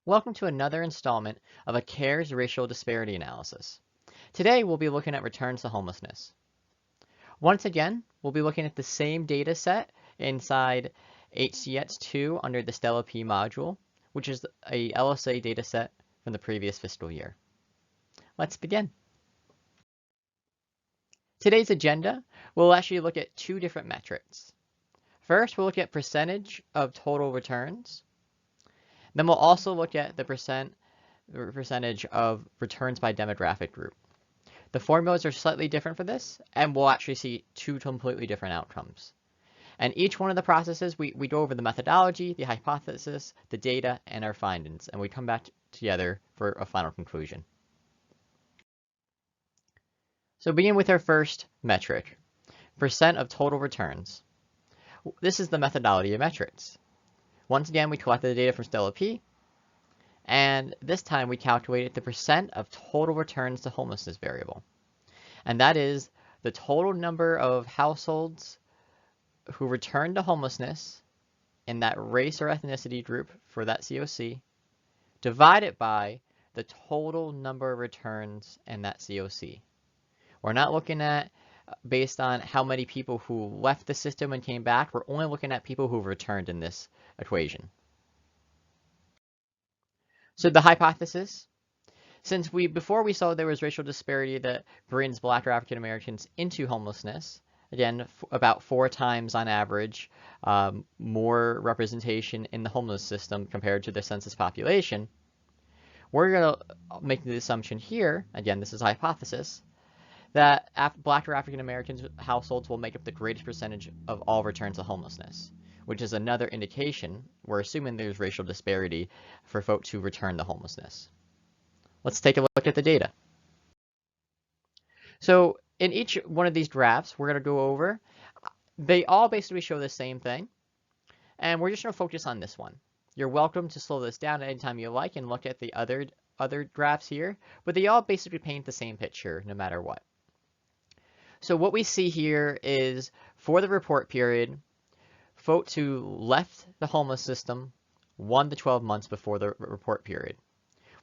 Welcome to another installment of a CARES racial disparity analysis. Today we'll be looking at returns to homelessness. Once again, we'll be looking at the same data set inside HCX2 under the Stella P module, which is a LSA data set from the previous fiscal year. Let's begin. Today's agenda, we'll actually look at two different metrics. First, we'll look at percentage of total returns. Then we'll also look at the percentage of returns by demographic group. The formulas are slightly different for this, and we'll actually see two completely different outcomes. And each one of the processes, we go over the methodology, the hypothesis, the data, and our findings, and we come back together for a final conclusion. So begin with our first metric, percent of total returns. This is the methodology of metrics. Once again, we collected the data from Stella P, and this time we calculated the percent of total returns to homelessness variable. And that is the total number of households who returned to homelessness in that race or ethnicity group for that COC, divided by the total number of returns in that COC. We're not looking at based on how many people who left the system and came back. We're only looking at people who returned in this equation. So the hypothesis, since before we saw there was racial disparity that brings Black or African Americans into homelessness, again, about 4 times on average, more representation in the homeless system compared to the census population, we're going to make the assumption here, again, this is a hypothesis, that Black or African Americans households will make up the greatest percentage of all returns to homelessness, which is another indication we're assuming there's racial disparity for folks who return to homelessness. Let's take a look at the data. So in each one of these graphs, we're going to go over, they all basically show the same thing, and we're just going to focus on this one. You're welcome to slow this down at any time you like and look at the other graphs here, but they all basically paint the same picture no matter what. So what we see here is for the report period, folks who left the homeless system 1 to 12 months before the report period.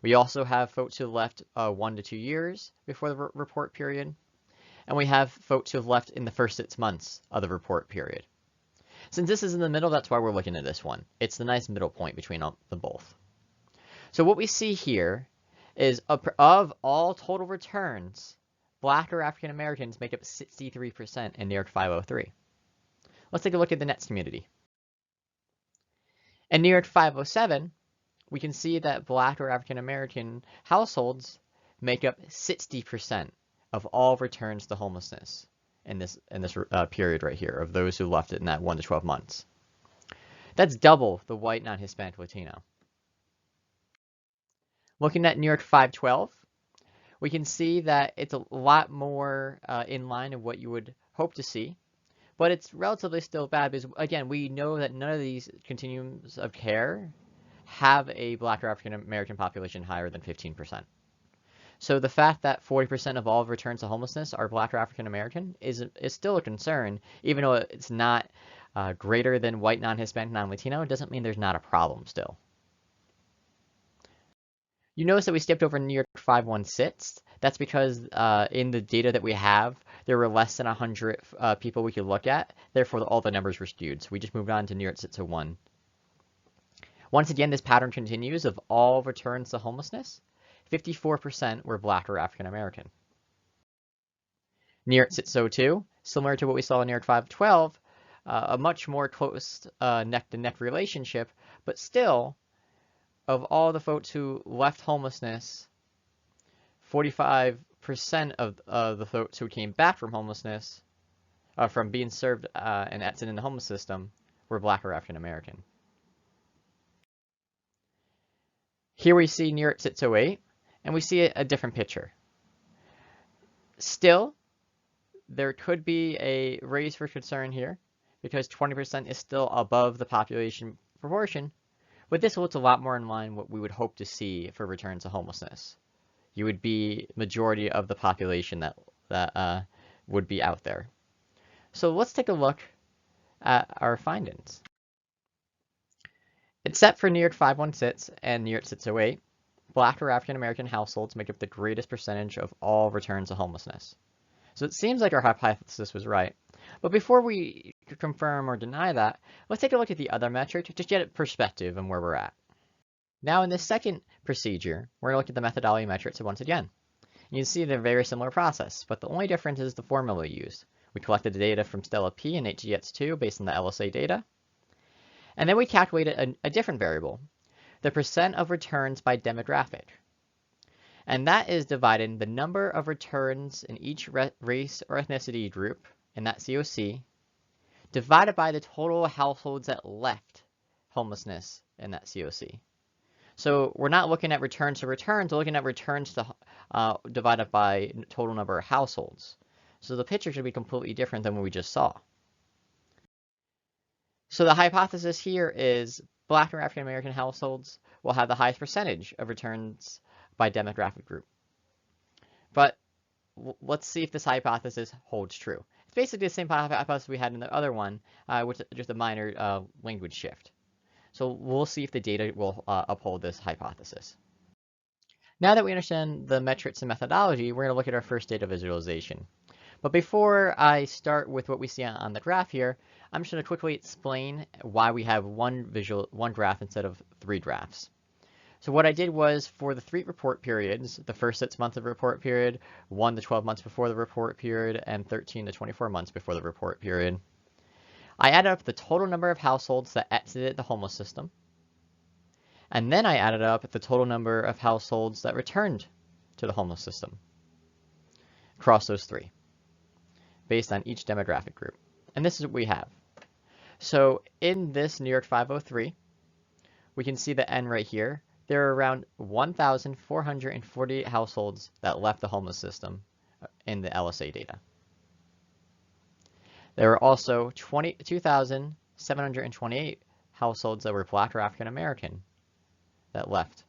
We also have folks who left 1 to 2 years before the report period, and we have folks who have left in the first 6 months of the report period. Since this is in the middle, that's why we're looking at this one. It's the nice middle point between them both. So what we see here is of all total returns, Black or African Americans make up 63% in New York 503. Let's take a look at the next community. In New York 507, we can see that Black or African American households make up 60% of all returns to homelessness in this period right here of those who left it in that 1 to 12 months. That's double the white, non-Hispanic, Latino. Looking at New York 512, we can see that it's a lot more in line of what you would hope to see, but it's relatively still bad because, again, we know that none of these continuums of care have a Black or African American population higher than 15%. So the fact that 40% of all returns to homelessness are Black or African American is still a concern, even though it's not greater than white, non-Hispanic, non-Latino. It doesn't mean there's not a problem still. You notice that we skipped over New York 516. That's because in the data that we have, there were less than 100 people we could look at. Therefore, all the numbers were skewed. So we just moved on to New York 601. Once again, this pattern continues of all returns to homelessness. 54% were Black or African American. New York 602, similar to what we saw in New York 512, a much more close neck-to-neck relationship, but still, of all the folks who left homelessness, 45% of the folks who came back from homelessness, from being served and acting in the homeless system, were Black or African American. Here we see New York 608, and we see a different picture. Still, there could be a raise for concern here, because 20% is still above the population proportion, but this looks a lot more in line what we would hope to see for returns to homelessness. You would be majority of the population that would be out there. So let's take a look at our findings. Except for New York 516 and New York 608, Black or African American households make up the greatest percentage of all returns to homelessness. So it seems like our hypothesis was right. But before we confirm or deny that, let's take a look at the other metric to just get a perspective on where we're at. Now in this second procedure, we're going to look at the methodology metrics once again. You can see they're a very similar process, but the only difference is the formula used. We collected the data from Stella P and HGX2 based on the LSA data, and then we calculated a different variable, the percent of returns by demographic. And that is dividing the number of returns in each race or ethnicity group in that COC divided by the total households that left homelessness in that COC. So we're not looking at returns to returns, we're looking at returns to divided by total number of households. So the picture should be completely different than what we just saw. So the hypothesis here is Black or African American households will have the highest percentage of returns by demographic group. But let's see if this hypothesis holds true. It's basically the same hypothesis we had in the other one, with just a minor language shift. So we'll see if the data will uphold this hypothesis. Now that we understand the metrics and methodology, we're going to look at our first data visualization. But before I start with what we see on the graph here, I'm just going to quickly explain why we have one graph instead of 3 graphs. So what I did was for the 3 report periods, the first 6 months of the report period, 1 to 12 months before the report period, and 13 to 24 months before the report period, I added up the total number of households that exited the homeless system, and then I added up the total number of households that returned to the homeless system across those 3, based on each demographic group. And this is what we have. So in this New York 503, we can see the N right here. There are around 1,448 households that left the homeless system in the LSA data. There were also 2,728 households that were Black or African American that left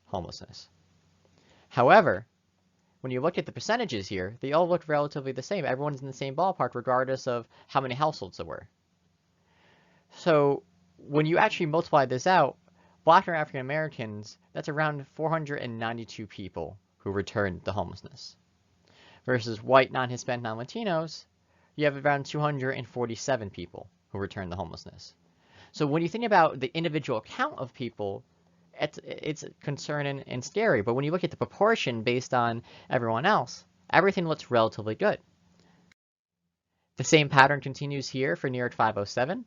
homelessness. However, when you look at the percentages here, they all look relatively the same. Everyone's in the same ballpark regardless of how many households there were. So when you actually multiply this out, Black or African Americans, that's around 492 people who returned to homelessness. Versus white, non-Hispanic, non-Latinos, you have around 247 people who returned to homelessness. So when you think about the individual count of people, it's concerning and scary. But when you look at the proportion based on everyone else, everything looks relatively good. The same pattern continues here for New York 507.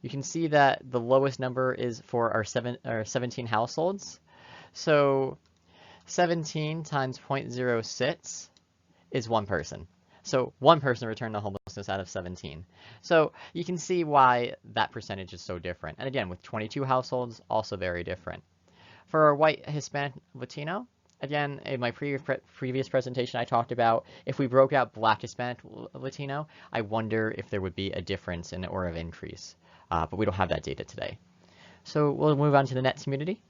You can see that the lowest number is for our 17 households. So 17 times 0.06 is 1 person. So 1 person returned to homelessness out of 17. So you can see why that percentage is so different. And again, with 22 households, also very different. For our white, Hispanic, Latino, again, in my previous presentation, I talked about if we broke out Black, Hispanic, Latino, I wonder if there would be a difference in or of increase. But we don't have that data today. So we'll move on to the next community.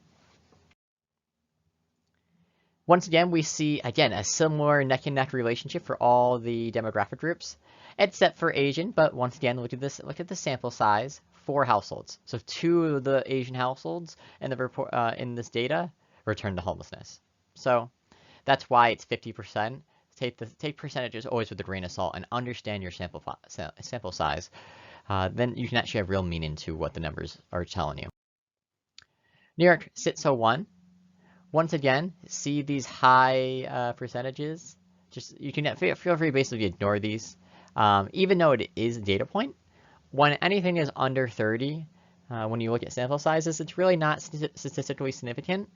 Once again, we see, again, a similar neck-and-neck relationship for all the demographic groups, except for Asian. But once again, look at this. Look at the sample size. 4 households. So 2 of the Asian households in the report in this data returned to homelessness. So that's why it's 50%. Take percentages always with a grain of salt and understand your sample size. Then you can actually have real meaning to what the numbers are telling you. New York 601. Once again, see these high percentages. Just you can feel free to basically ignore these, even though it is a data point. When anything is under 30, when you look at sample sizes, it's really not statistically significant.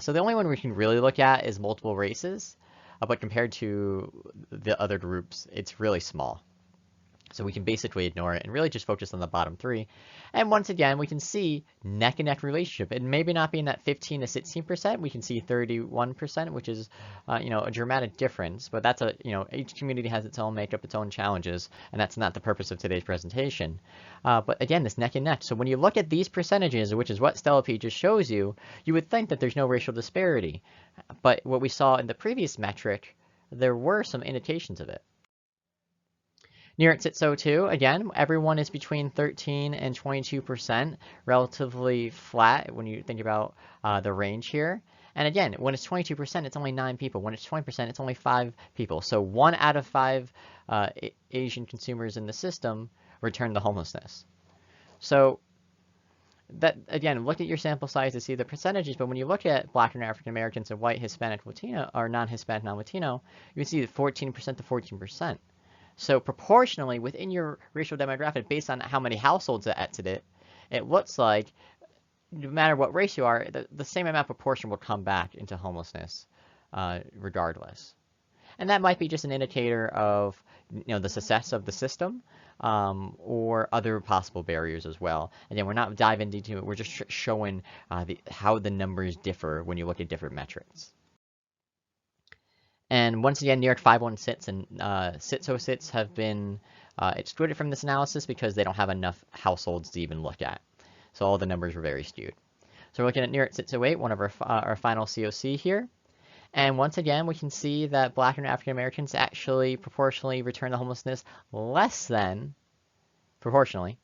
So the only one we can really look at is multiple races, but compared to the other groups, it's really small. So we can basically ignore it and really just focus on the bottom 3. And once again, we can see neck-and-neck relationship. It maybe not being that 15 to 16%. We can see 31%, which is, a dramatic difference. But that's each community has its own makeup, its own challenges, and that's not the purpose of today's presentation. But again, this neck-and-neck. So when you look at these percentages, which is what Stella P just shows you, you would think that there's no racial disparity. But what we saw in the previous metric, there were some indications of it. Near it sits 02, again, everyone is between 13 and 22%, relatively flat when you think about the range here. And again, when it's 22%, it's only 9 people. When it's 20%, it's only 5 people. So 1 out of 5 Asian consumers in the system return to homelessness. So that, again, look at your sample size to see the percentages, but when you look at Black and African Americans and white, Hispanic, Latino, or non-Hispanic, non-Latino, you can see 14% to 14%. So proportionally, within your racial demographic, based on how many households that exited, it looks like no matter what race you are, the same amount of proportion will come back into homelessness regardless. And that might be just an indicator of the success of the system or other possible barriers as well. Again, we're not diving into it. We're just showing how the numbers differ when you look at different metrics. And once again, New York 516 and SITS have been excluded from this analysis because they don't have enough households to even look at. So all the numbers were very skewed. So we're looking at New York 608, one of our final COC here. And once again, we can see that Black and African Americans actually proportionally return to homelessness less than, proportionally,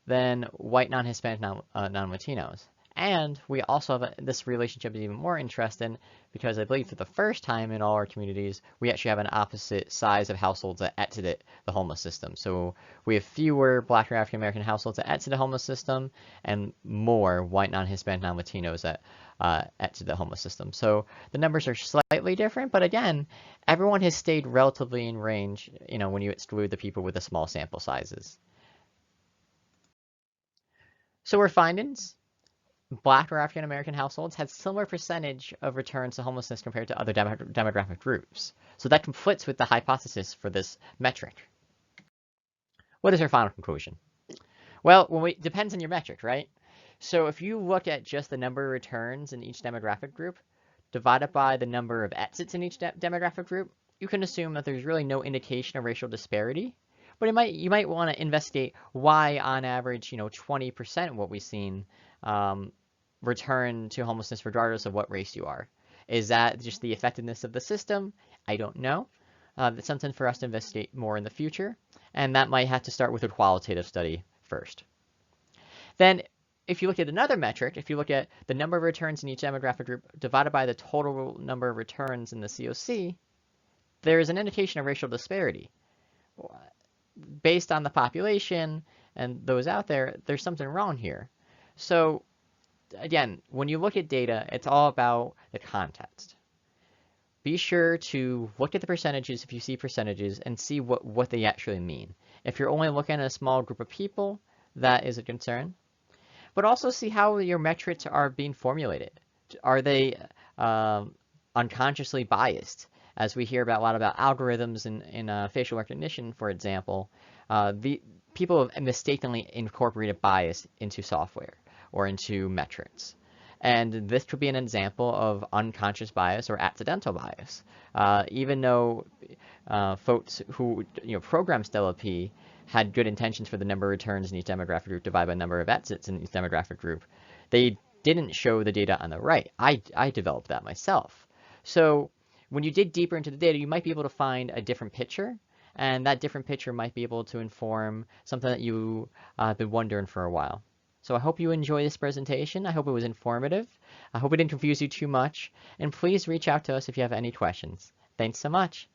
than white non-Hispanic non-Latinos. And we also have this relationship is even more interesting because I believe for the first time in all our communities, we actually have an opposite size of households that exited the homeless system. So we have fewer Black or African American households that exit the homeless system and more white non-Hispanic non-Latinos that exit the homeless system. So the numbers are slightly different, but again, everyone has stayed relatively in range, when you exclude the people with the small sample sizes. So our findings. Black or African American households had similar percentage of returns to homelessness compared to other demographic groups. So that conflicts with the hypothesis for this metric. What is our final conclusion? Well, depends on your metric, right? So if you look at just the number of returns in each demographic group, divided by the number of exits in each demographic group, you can assume that there's really no indication of racial disparity. But you might want to investigate why, on average, 20% of what we've seen return to homelessness regardless of what race you are. Is that just the effectiveness of the system? I don't know. It's something for us to investigate more in the future, and that might have to start with a qualitative study first. Then, if you look at another metric, if you look at the number of returns in each demographic group divided by the total number of returns in the COC, there is an indication of racial disparity. Based on the population and those out there, there's something wrong here. So again, when you look at data, it's all about the context. Be sure to look at the percentages if you see percentages and see what they actually mean. If you're only looking at a small group of people, that is a concern. But also see how your metrics are being formulated. Are they unconsciously biased? As we hear a lot about algorithms in facial recognition, for example, the people have mistakenly incorporated bias into software or into metrics. And this could be an example of unconscious bias or accidental bias. Even though folks who programmed Stella P had good intentions for the number of returns in each demographic group divided by the number of exits in each demographic group, they didn't show the data on the right. I developed that myself. So when you dig deeper into the data, you might be able to find a different picture, and that different picture might be able to inform something that you've been wondering for a while. So I hope you enjoy this presentation. I hope it was informative. I hope it didn't confuse you too much. And please reach out to us if you have any questions. Thanks so much.